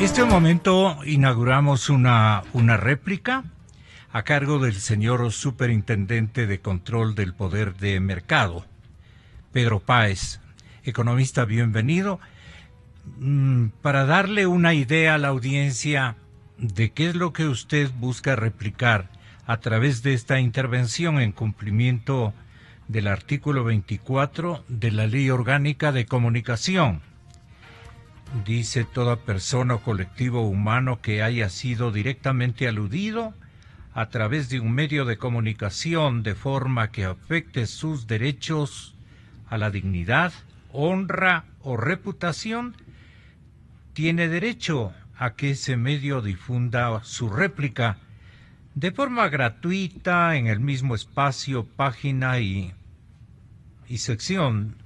este momento inauguramos una réplica a cargo del señor Superintendente de Control del Poder de Mercado, Pedro Páez. Economista, bienvenido. Para darle una idea a la audiencia de qué es lo que usted busca replicar a través de esta intervención en cumplimiento del artículo 24 de la Ley Orgánica de Comunicación. Dice: toda persona o colectivo humano que haya sido directamente aludido a través de un medio de comunicación de forma que afecte sus derechos a la dignidad, honra o reputación, tiene derecho a que ese medio difunda su réplica de forma gratuita en el mismo espacio, página y sección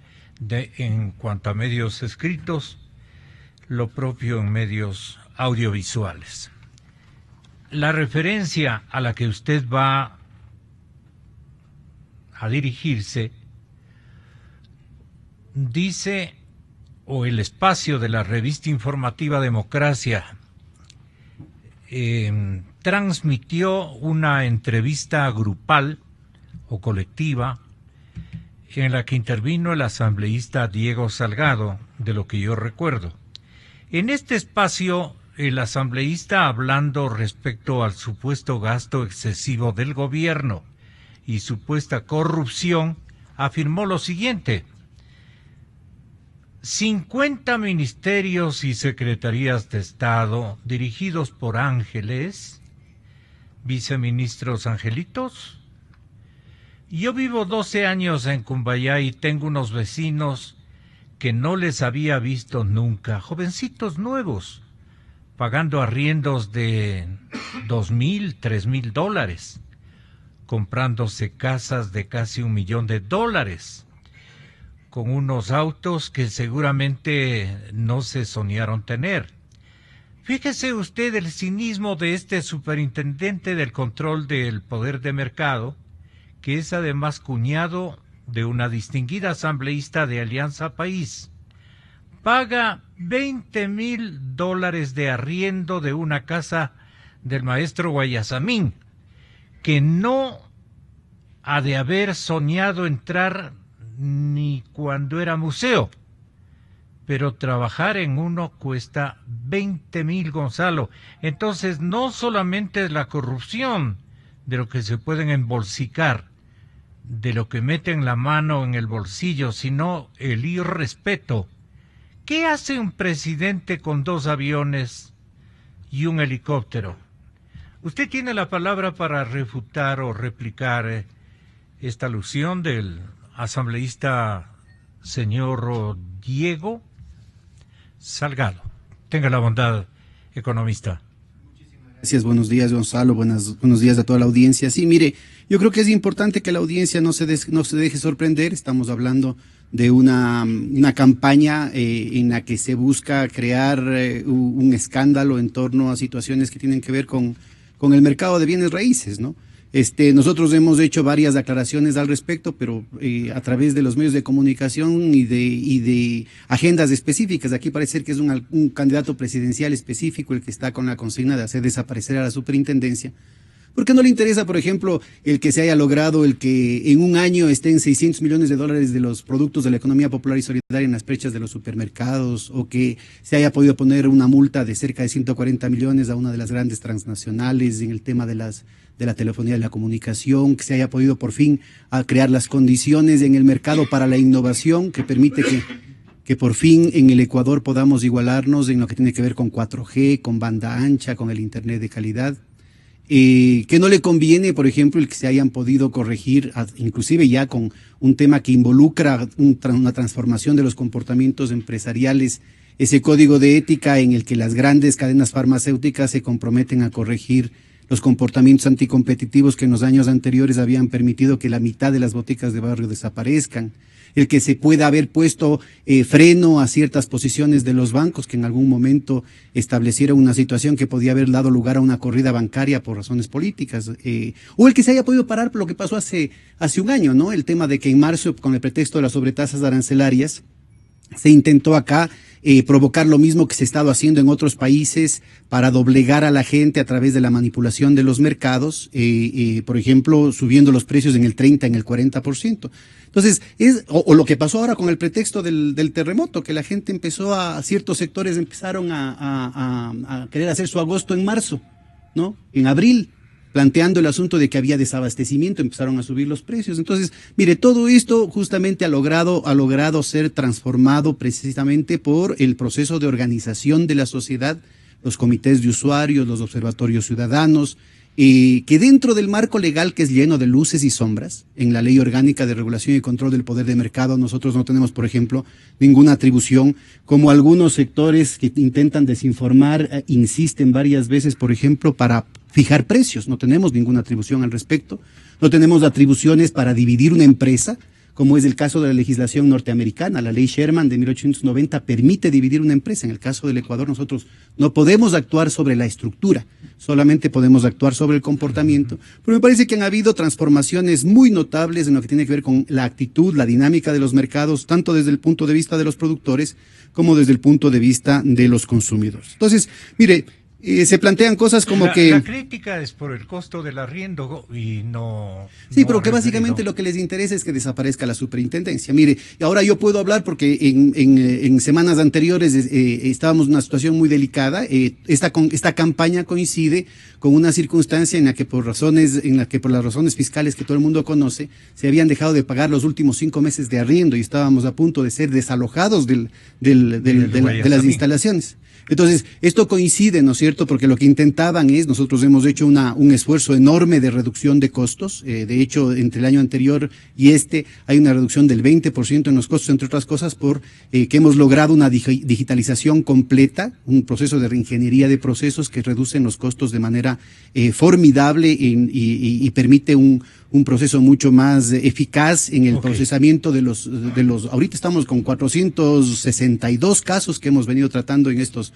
en cuanto a medios escritos, lo propio en medios audiovisuales. La referencia a la que usted va a dirigirse dice, o el espacio de la revista informativa Democracia transmitió una entrevista grupal o colectiva en la que intervino el asambleísta Diego Salgado, de lo que yo recuerdo. En este espacio, el asambleísta, hablando respecto al supuesto gasto excesivo del gobierno y supuesta corrupción, afirmó lo siguiente: 50 ministerios y secretarías de Estado dirigidos por ángeles, viceministros angelitos. Yo vivo 12 años en Cumbayá y tengo unos vecinos que no les había visto nunca, jovencitos nuevos, pagando arriendos de $2,000, $3,000, comprándose casas de casi $1 millón, con unos autos que seguramente no se soñaron tener. Fíjese usted el cinismo de este superintendente del control del poder de mercado, que es además cuñado de una distinguida asambleísta de Alianza País. Paga $20,000 de arriendo de una casa del maestro Guayasamín, que no ha de haber soñado entrar ni cuando era museo, pero trabajar en uno cuesta $20,000, Gonzalo. Entonces no solamente es la corrupción de lo que se pueden embolsicar, de lo que meten la mano en el bolsillo, sino el irrespeto. ¿Qué hace un presidente con 2 aviones y un helicóptero? Usted tiene la palabra para refutar o replicar esta alusión del asambleísta señor Diego Salgado. Tenga la bondad, economista. Gracias, buenos días, Gonzalo, buenos días a toda la audiencia. Sí, mire, yo creo que es importante que la audiencia no se deje sorprender. Estamos hablando de una campaña en la que se busca crear un escándalo en torno a situaciones que tienen que ver con el mercado de bienes raíces, ¿no? Nosotros hemos hecho varias aclaraciones al respecto, pero a través de los medios de comunicación y de agendas específicas. Aquí parece ser que es un candidato presidencial específico el que está con la consigna de hacer desaparecer a la superintendencia. ¿Por qué no le interesa, por ejemplo, el que se haya logrado el que en un año estén $600 millones de los productos de la economía popular y solidaria en las brechas de los supermercados, o que se haya podido poner una multa de cerca de 140 millones a una de las grandes transnacionales en el tema de la telefonía y la comunicación, que se haya podido por fin crear las condiciones en el mercado para la innovación que permite que por fin en el Ecuador podamos igualarnos en lo que tiene que ver con 4G, con banda ancha, con el Internet de calidad? Que no le conviene, por ejemplo, el que se hayan podido corregir, inclusive ya con un tema que involucra una transformación de los comportamientos empresariales, ese código de ética en el que las grandes cadenas farmacéuticas se comprometen a corregir los comportamientos anticompetitivos que en los años anteriores habían permitido que la mitad de las boticas de barrio desaparezcan, el que se pueda haber puesto freno a ciertas posiciones de los bancos que en algún momento establecieron una situación que podía haber dado lugar a una corrida bancaria por razones políticas, o el que se haya podido parar por lo que pasó hace un año, ¿no? El tema de que en marzo, con el pretexto de las sobretasas arancelarias, se intentó acá provocar lo mismo que se ha estado haciendo en otros países para doblegar a la gente a través de la manipulación de los mercados, por ejemplo, subiendo los precios en el 30, en el 40%. Entonces, o lo que pasó ahora con el pretexto del terremoto, que la gente ciertos sectores empezaron a querer hacer su agosto en marzo, ¿no? En abril, planteando el asunto de que había desabastecimiento, empezaron a subir los precios. Entonces, mire, todo esto justamente ha logrado ser transformado precisamente por el proceso de organización de la sociedad, los comités de usuarios, los observatorios ciudadanos, que dentro del marco legal que es lleno de luces y sombras, en la Ley Orgánica de Regulación y Control del Poder de Mercado, nosotros no tenemos, por ejemplo, ninguna atribución, como algunos sectores que intentan desinformar, insisten varias veces, por ejemplo, para fijar precios. No tenemos ninguna atribución al respecto, no tenemos atribuciones para dividir una empresa, como es el caso de la legislación norteamericana. La ley Sherman de 1890 permite dividir una empresa. En el caso del Ecuador, nosotros no podemos actuar sobre la estructura, solamente podemos actuar sobre el comportamiento. Pero me parece que han habido transformaciones muy notables en lo que tiene que ver con la actitud, la dinámica de los mercados, tanto desde el punto de vista de los productores como desde el punto de vista de los consumidores. Entonces, mire, se plantean cosas como que... La crítica es por el costo del arriendo y no... Sí, no pero que básicamente lo que les interesa es que desaparezca la superintendencia. Mire, ahora yo puedo hablar porque en semanas anteriores estábamos en una situación muy delicada. Esta campaña coincide con una circunstancia en la que por las razones fiscales que todo el mundo conoce, se habían dejado de pagar los últimos 5 meses de arriendo y estábamos a punto de ser desalojados de las instalaciones. Entonces, esto coincide, ¿no es cierto? Porque lo que intentaban nosotros hemos hecho un esfuerzo enorme de reducción de costos. De hecho, entre el año anterior y hay una reducción del 20% en los costos, entre otras cosas, que hemos logrado una digitalización completa, un proceso de reingeniería de procesos que reducen los costos de manera formidable y permite un proceso mucho más eficaz en el procesamiento de los. Ahorita estamos con 462 casos que hemos venido tratando en estos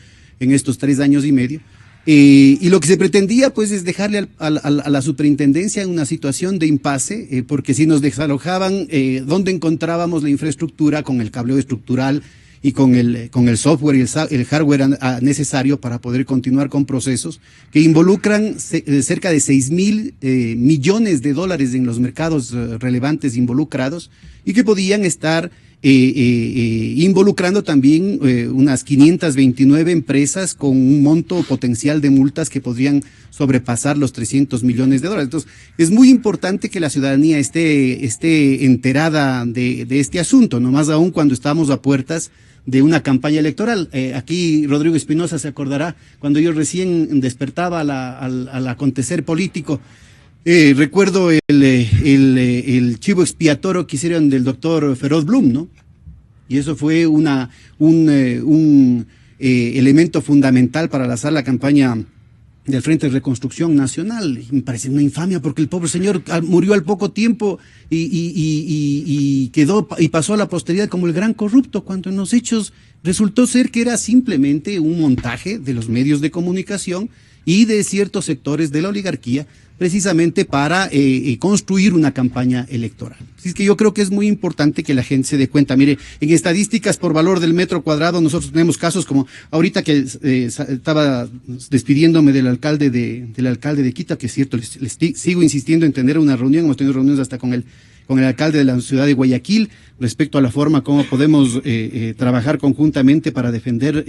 3 años y medio. Y lo que se pretendía, pues, es dejarle a la superintendencia en una situación de impasse, porque si nos desalojaban, ¿dónde encontrábamos la infraestructura con el cableo estructural y con el software y el hardware necesario para poder continuar con procesos que involucran cerca de 6,000 millones de dólares en los mercados relevantes involucrados y que podían estar involucrando también unas 529 empresas con un monto potencial de multas que podrían sobrepasar los 300 millones de dólares. Entonces, es muy importante que la ciudadanía esté enterada de este asunto, no más aún cuando estamos a puertas de una campaña electoral. Aquí Rodrigo Espinosa se acordará cuando yo recién despertaba al acontecer político. Recuerdo el chivo expiatorio que hicieron del doctor Feroz Blum, ¿no? Y eso fue un elemento fundamental para lanzar la campaña del Frente de Reconstrucción Nacional. Me parece una infamia porque el pobre señor murió al poco tiempo y pasó a la posteridad como el gran corrupto, cuando en los hechos resultó ser que era simplemente un montaje de los medios de comunicación y de ciertos sectores de la oligarquía, precisamente para construir una campaña electoral. Así es que yo creo que es muy importante que la gente se dé cuenta. Mire, en estadísticas por valor del metro cuadrado, nosotros tenemos casos como ahorita que estaba despidiéndome del alcalde de Quito, que es cierto, les sigo insistiendo en tener una reunión, hemos tenido reuniones hasta con el alcalde de la ciudad de Guayaquil, respecto a la forma como podemos trabajar conjuntamente para defender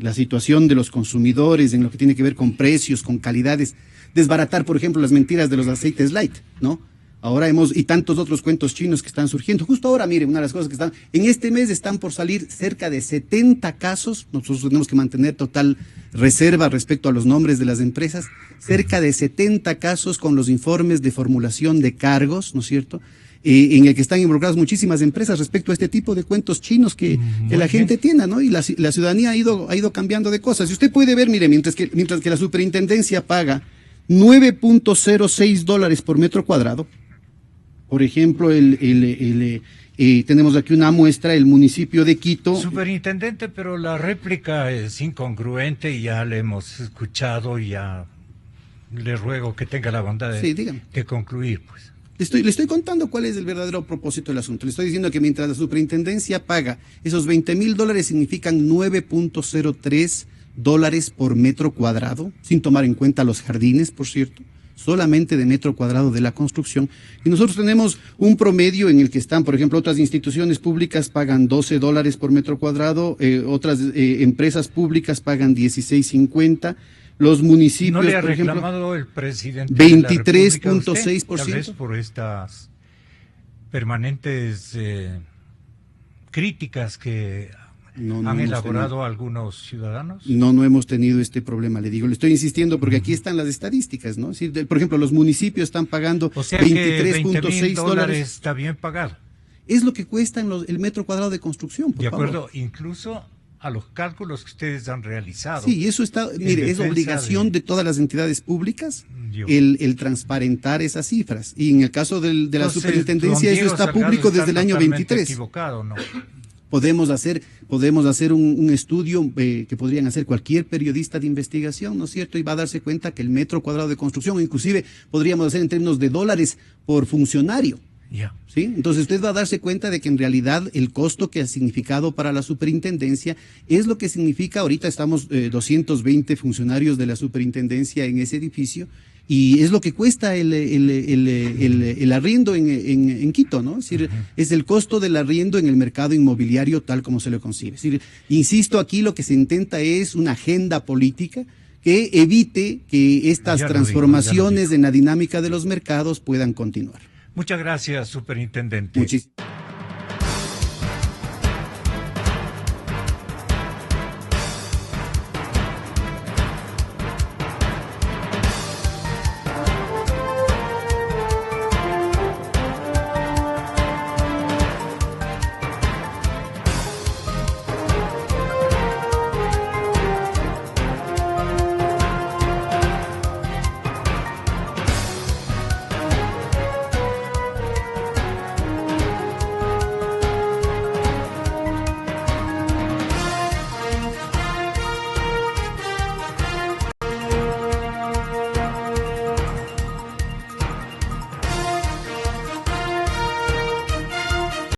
la situación de los consumidores en lo que tiene que ver con precios, con calidades, desbaratar, por ejemplo, las mentiras de los aceites light, ¿no? Ahora y tantos otros cuentos chinos que están surgiendo. Justo ahora, mire, una de las cosas que en este mes están por salir cerca de 70 casos, nosotros tenemos que mantener total reserva respecto a los nombres de las empresas, cerca de 70 casos con los informes de formulación de cargos, ¿no es cierto?, en el que están involucradas muchísimas empresas respecto a este tipo de cuentos chinos que la gente tiene, ¿no? Y la ciudadanía ha ido cambiando de cosas. Y usted puede ver, mire, mientras que la superintendencia paga $9.06 por metro cuadrado, por ejemplo, tenemos aquí una muestra, el municipio de Quito. Superintendente, pero la réplica es incongruente y ya le hemos escuchado y ya le ruego que tenga la bondad de concluir, pues. Le estoy contando cuál es el verdadero propósito del asunto. Le estoy diciendo que mientras la superintendencia paga esos $20,000 significan $9.03 por metro cuadrado, sin tomar en cuenta los jardines, por cierto, solamente de metro cuadrado de la construcción. Y nosotros tenemos un promedio en el que están, por ejemplo, otras instituciones públicas pagan $12 por metro cuadrado, otras empresas públicas pagan $16.50. Los municipios, ¿No le ha por ejemplo, reclamado el presidente 23.6%? Tal vez por estas permanentes críticas que han elaborado algunos ciudadanos. No hemos tenido este problema, le digo. Le estoy insistiendo porque aquí están las estadísticas, ¿no? Es decir, por ejemplo, los municipios están pagando $23.6. Está bien pagado. Es lo que cuesta el metro cuadrado de construcción, por favor. De acuerdo, incluso a los cálculos que ustedes han realizado. Sí, eso está, mire, es obligación de todas las entidades públicas el transparentar esas cifras. Y en el caso de la superintendencia, eso está público desde el año 23. Equivocado, ¿no? Podemos hacer un estudio que podrían hacer cualquier periodista de investigación, ¿no es cierto? Y va a darse cuenta que el metro cuadrado de construcción, inclusive podríamos hacer en términos de dólares por funcionario. ¿Sí? Entonces usted va a darse cuenta de que en realidad el costo que ha significado para la superintendencia es lo que significa, ahorita estamos 220 funcionarios de la superintendencia en ese edificio, y es lo que cuesta el arriendo en Quito, ¿no? Es decir, es el costo del arriendo en el mercado inmobiliario tal como se lo concibe. Es decir, insisto, aquí lo que se intenta es una agenda política que evite que estas transformaciones en la dinámica de los mercados puedan continuar. Muchas gracias, superintendente. Muchísimas